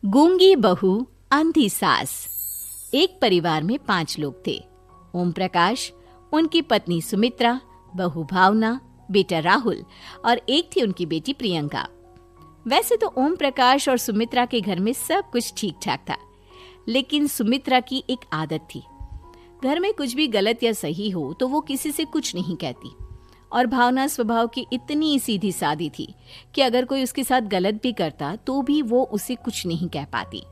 गूंगी बहू, अंधी सास। एक परिवार में 5 लोग थे। ओम प्रकाश, उनकी पत्नी सुमित्रा, बहू भावना, बेटा राहुल और एक थी उनकी बेटी प्रियंका। वैसे तो ओम प्रकाश और सुमित्रा के घर में सब कुछ ठीक ठाक था, लेकिन सुमित्रा की एक आदत थी। घर में कुछ भी गलत या सही हो तो वो किसी से कुछ नहीं कहती। और भावना स्वभाव की इतनी सीधी सादी थी कि अगर कोई उसके साथ गलत भी करता तो भी वो उसे कुछ नहीं कह पाती।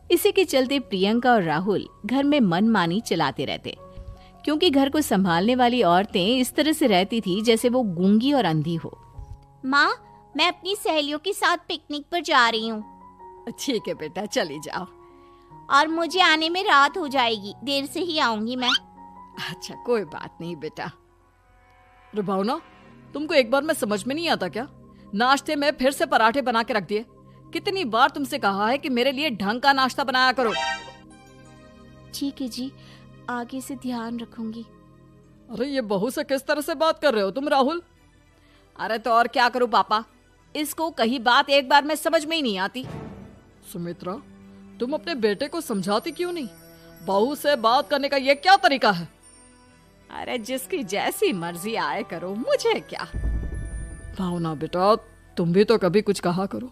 इसी के चलते प्रियंका और राहुल घर में मनमानी चलाते रहते, क्योंकि घर को संभालने वाली औरतें इस तरह से रहती थी जैसे वो गूंगी और अंधी हो। माँ, मैं अपनी सहेलियों के साथ पिकनिक पर जा रही हूँ। ठीक है बेटा, चली जाओ। और मुझे आने में रात हो जाएगी, देर से ही आऊंगी मैं। अच्छा, कोई बात नहीं बेटा। अरे भावना, तुमको एक बार में समझ में नहीं आता क्या? नाश्ते में फिर से पराठे बना के रख दिए। कितनी बार तुमसे कहा है कि मेरे लिए ढंग का नाश्ता बनाया करो। ठीक है जी, आगे से ध्यान रखूंगी। अरे ये बहू से किस तरह से बात कर रहे हो तुम राहुल? अरे तो और क्या करूं पापा, इसको कही बात एक बार में समझ में ही नहीं आती। सुमित्रा, तुम अपने बेटे को समझाती क्यों नहीं? बहू से बात करने का ये क्या तरीका है? अरे जिसकी जैसी मर्जी आए करो, मुझे क्या। भावना बेटा, तुम भी तो कभी कुछ कहा करो।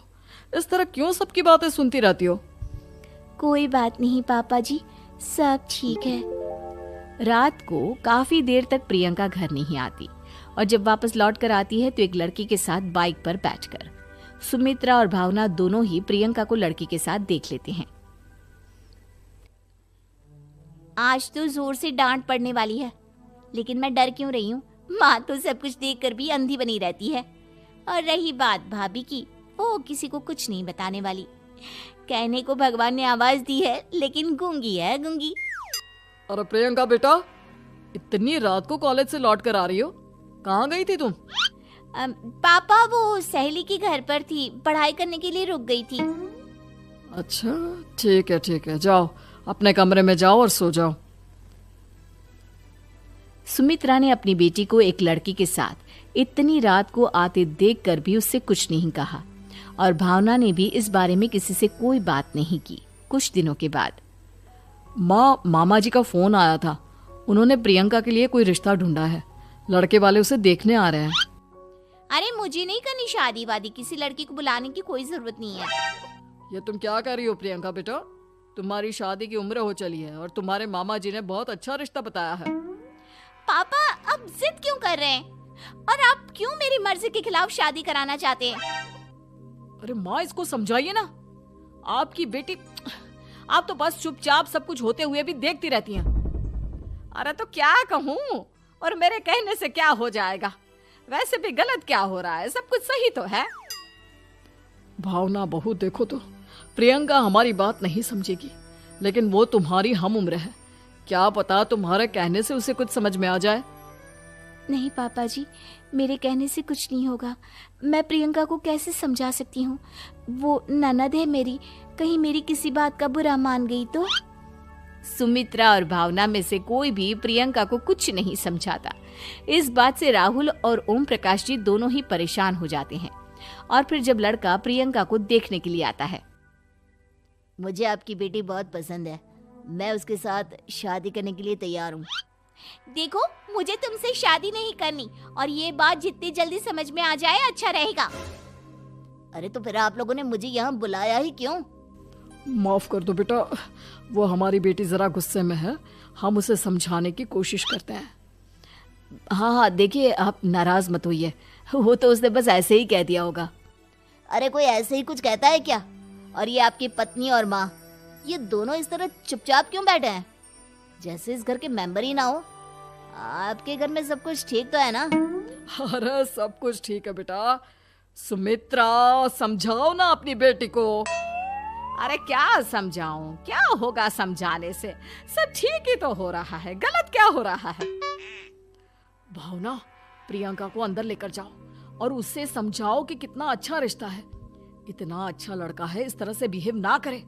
इस तरह क्यों सबकी बातें सुनती रहती हो? कोई बात नहीं पापा जी, सब ठीक है। रात को काफी देर तक प्रियंका घर नहीं आती और जब वापस लौट कर आती है तो एक लड़की के साथ बाइक पर बैठकर। सुमित्रा और भावना दोनों ही प्रियंका को लड़की के साथ देख लेते हैं। आज तो जोर से डांट पड़ने वाली है, लेकिन मैं डर क्यों रही हूँ? माँ तो सब कुछ देखकर भी अंधी बनी रहती है। और रही बात भाभी की, वो किसी को कुछ नहीं बताने वाली। कहने को भगवान ने आवाज दी है, लेकिन गूंगी है गूंगी। अरे प्रियंका बेटा, इतनी रात को कॉलेज से लौट कर आ रही हो? कहाँ गई थी तुम? पापा, वो सहेली के घर पर थी, पढ़ाई करने के लिए रुक गई थी। अच्छा, ठीक है, जाओ अपने कमरे में जाओ और सो जाओ। सुमित्रा ने अपनी बेटी को एक लड़की के साथ इतनी रात को आते देखकर भी उससे कुछ नहीं कहा और भावना ने भी इस बारे में किसी से कोई बात नहीं की। कुछ दिनों के बाद मामा जी का फोन आया था। उन्होंने प्रियंका के लिए कोई रिश्ता ढूंढा है। लड़के वाले उसे देखने आ रहे हैं। अरे मुझे नहीं करनी शादी वादी, किसी लड़की को बुलाने की कोई जरूरत नहीं है। ये तुम क्या कर रही हो प्रियंका बेटा? तुम्हारी शादी की उम्र हो चली है और तुम्हारे मामा जी ने बहुत अच्छा रिश्ता बताया है। पापा, अब जिद क्यों कर रहे हैं? और आप क्यों मेरी मर्जी के खिलाफ शादी कराना चाहते हैं? अरे माँ, इसको समझाइए ना। आपकी बेटी, आप तो बस चुपचाप सब कुछ होते हुए भी देखती रहती हैं। अरे तो क्या कहूँ, और मेरे कहने से क्या हो जाएगा? वैसे भी गलत क्या हो रहा है, सब कुछ सही तो है। भावना बहू, देखो तो प्रियंका हमारी बात नहीं समझेगी, लेकिन वो तुम्हारी हम उम्र है। क्या पता तुम्हारे कहने से उसे कुछ समझ में आ जाए। नहीं पापा जी, मेरे कहने से कुछ नहीं होगा। मैं प्रियंका को कैसे समझा सकती हूँ? वो ननद है मेरी, कहीं मेरी किसी बात का बुरा मान गई तो? सुमित्रा और भावना में से कोई भी प्रियंका को कुछ नहीं समझाता। इस बात से राहुल और ओम प्रकाश जी दोनों ही परेशान हो जाते हैं। और फिर जब लड़का प्रियंका को देखने के लिए आता है, मुझे आपकी बेटी बहुत पसंद है, मैं उसके साथ शादी करने के लिए तैयार हूँ। देखो, मुझे तुमसे शादी नहीं करनी, और ये बात जितनी जल्दी समझ में आ जाए अच्छा रहेगा। अरे तो फिर आप लोगों ने मुझे यहाँ बुलाया ही क्यों? माफ कर दो बेटा, वो हमारी बेटी जरा गुस्से में है, हम उसे समझाने की कोशिश करते हैं। हाँ, देखिए आप नाराज मत होइए, वो तो उसने बस ऐसे ही कह दिया होगा। अरे कोई ऐसे ही कुछ कहता है क्या? और ये आपकी पत्नी और माँ, ये दोनों इस तरह चुपचाप क्यों बैठे हैं, जैसे इस घर के मेंबर ही ना हो? आपके घर में सब कुछ ठीक तो है ना? अरे सब कुछ ठीक है बेटा। सुमित्रा, समझाओ ना अपनी बेटी को। अरे क्या समझाऊं, क्या होगा समझाने से? सब ठीक ही तो हो रहा है, गलत क्या हो रहा है? भावना, प्रियंका को अंदर लेकर जाओ और उससे समझाओ कि कितना अच्छा रिश्ता है। इतना अच्छा लड़का है, इस तरह से बिहेव ना करे।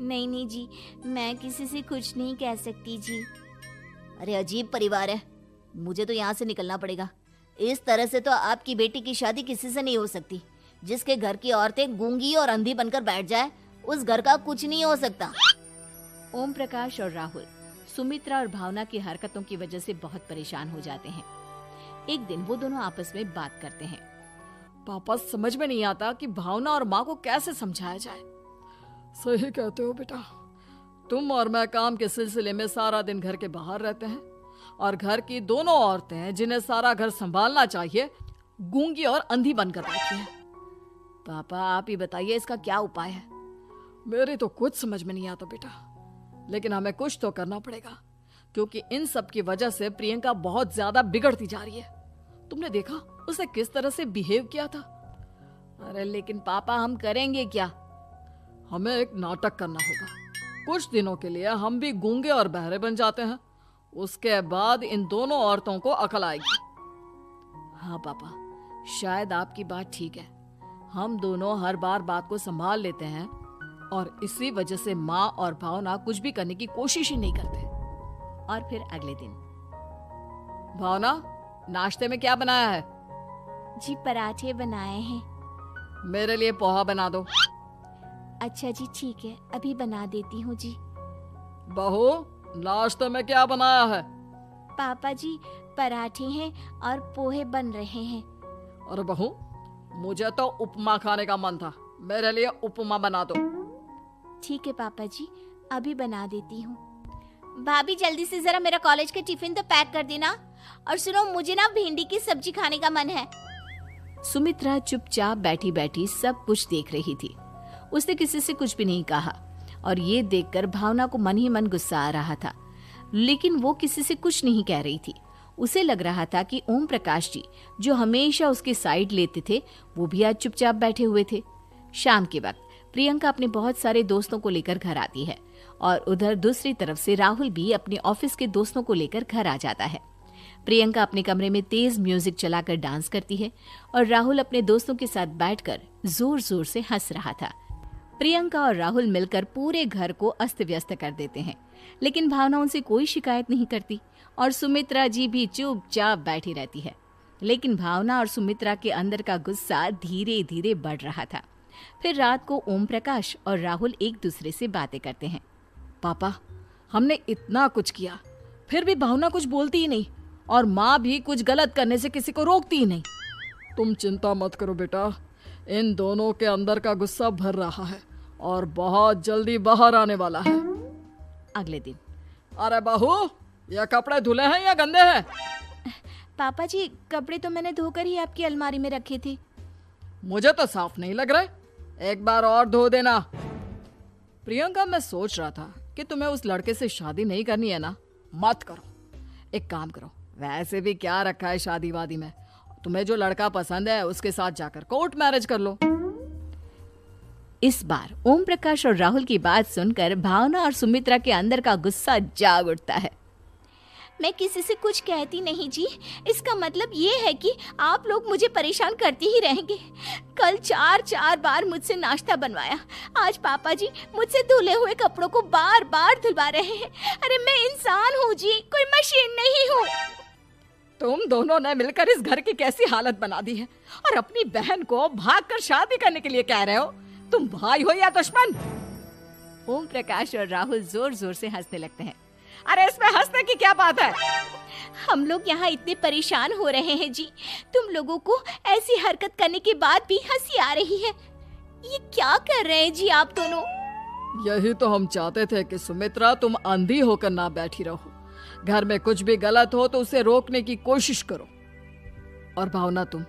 नहीं जी, मैं किसी से कुछ नहीं कह सकती जी। अरे अजीब परिवार है, मुझे तो यहाँ से निकलना पड़ेगा। इस तरह से तो आपकी बेटी की शादी किसी से नहीं हो सकती। जिसके घर की औरतें गूंगी और अंधी बनकर बैठ जाए, उस घर का कुछ नहीं हो सकता। ओम प्रकाश और राहुल सुमित्रा और भावना की हरकतों की वजह से बहुत परेशान हो जाते हैं। एक दिन वो दोनों आपस में बात करते हैं। पापा, समझ में नहीं आता कि भावना और माँ को कैसे समझाया जाए। सही कहते हो बेटा, तुम और मैं काम के सिलसिले में सारा दिन घर के बाहर रहते हैं और घर की दोनों औरतें जिन्हें सारा घर संभालना चाहिए गूंगी और अंधी बनकर बैठी हैं। पापा आप ही बताइए इसका क्या उपाय है। मेरी तो कुछ समझ में नहीं आता बेटा, लेकिन हमें कुछ तो करना पड़ेगा क्योंकि इन सब की वजह से प्रियंका बहुत ज्यादा बिगड़ती जा रही है। तुमने देखा उसे किस तरह से बिहेव किया था। अरे लेकिन पापा हम करेंगे क्या? हमें एक नाटक करना होगा। कुछ दिनों के लिए हम भी गूंगे और बहरे बन जाते हैं, उसके बाद इन दोनों औरतों को अकल आएगी। हाँ पापा, शायद आपकी बात ठीक है। हम दोनों हर बार बात को संभाल लेते हैं और इसी वजह से माँ और भावना कुछ भी करने की कोशिश ही नहीं करते। और फिर अगले दिन, भावना, नाश्ते में क्या बनाया है? जी पराठे बनाए हैं। मेरे लिए पोहा बना दो। अच्छा जी ठीक है, अभी बना देती हूँ जी। बहू, नाश्ते में क्या बनाया है? पापा जी पराठे हैं और पोहे बन रहे हैं। अरे बहू, मुझे तो उपमा खाने का मन था, मेरे लिए उपमा बना दो। ठीक है पापा जी, अभी बना देती हूँ। भाभी जल्दी से जरा मेरा कॉलेज का टिफिन तो पैक कर देना। और सुनो, मुझे ना भिंडी की सब्जी खाने का मन है। सुमित्रा चुपचाप बैठी बैठी सब कुछ देख रही थी। उसने किसी से कुछ भी नहीं कहा और ये देखकर भावना को मन ही मन गुस्सा आ रहा था, लेकिन वो किसी से कुछ नहीं कह रही थी। उसे लग रहा था कि ओम प्रकाश जी जो हमेशा उसकी साइड लेते थे वो भी आज चुपचाप बैठे हुए थे। शाम के वक्त प्रियंका अपने बहुत सारे दोस्तों को लेकर घर आती है और उधर दूसरी तरफ से राहुल भी अपने ऑफिस के दोस्तों को लेकर घर आ जाता है। प्रियंका अपने कमरे में तेज म्यूजिक चलाकर डांस करती है और राहुल अपने दोस्तों के साथ बैठकर जोर जोर से हंस रहा था। प्रियंका और राहुल मिलकर पूरे घर को अस्त व्यस्त कर देते हैं, लेकिन भावना उनसे कोई शिकायत नहीं करती और सुमित्रा जी भी चुपचाप बैठी रहती है। लेकिन भावना और सुमित्रा के अंदर का गुस्सा धीरे धीरे बढ़ रहा था। फिर रात को ओम प्रकाश और राहुल एक दूसरे से बातें करते हैं। पापा, हमने इतना कुछ किया फिर भी भावना कुछ बोलती ही नहीं और माँ भी कुछ गलत करने से किसी को रोकती ही नहीं। तुम चिंता मत करो बेटा, इन दोनों के अंदर का गुस्सा भर रहा है और बहुत जल्दी बाहर आने वाला है। अगले दिन, अरे बहू, ये कपड़े धुले हैं या गंदे हैं? पापा जी कपड़े तो मैंने धोकर ही आपकी अलमारी में रखे थे। मुझे तो साफ नहीं लग रहे, एक बार और धो देना। प्रियंका, मैं सोच रहा था कि तुम्हें उस लड़के से शादी नहीं करनी है ना, मत करो। एक काम करो, वैसे भी क्या रखा है शादी वादी में, तुम्हें जो लड़का पसंद है उसके साथ जाकर कोर्ट मैरिज कर लो। इस बार ओम प्रकाश और राहुल की बात सुनकर भावना और सुमित्रा के अंदर का गुस्सा जाग उठता है। मैं किसी से कुछ कहती नहीं जी, इसका मतलब ये है कि आप लोग मुझे परेशान करते ही रहेंगे। कल 4 बार मुझसे नाश्ता बनवाया, आज पापा जी मुझसे धुले हुए कपड़ों को बार बार धुलवा रहे हैं। अरे मैं इंसान हूँ जी, कोई मशीन नहीं हूँ। तुम दोनों ने मिलकर इस घर की कैसी हालत बना दी है और अपनी बहन को भागकर शादी करने के लिए कह रहे हो। तुम भाई हो या दुश्मन? ओम प्रकाश और राहुल जोर जोर से हंसने लगते हैं। अरे इसमें हंसने की क्या बात है? हम लोग यहाँ इतने परेशान हो रहे हैं जी, तुम लोगों को ऐसी हरकत करने के बाद भी हंसी आ रही है। ये क्या कर रहे हैं जी आप दोनों? यही तो हम चाहते थे कि सुमित्रा तुम अंधी होकर ना बैठी रहो। घर में कुछ भी गलत हो तो उसे रोकने की कोशिश करो। और भावना, तुम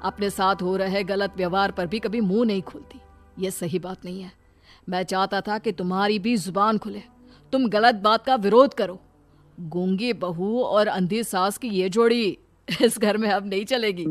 अपने साथ हो रहे गलत व्यवहार पर भी कभी मुंह नहीं खोलती, ये सही बात नहीं है। मैं चाहता था कि तुम्हारी भी जुबान खुले, तुम गलत बात का विरोध करो। गूंगी बहू और अंधी सास की ये जोड़ी इस घर में अब नहीं चलेगी।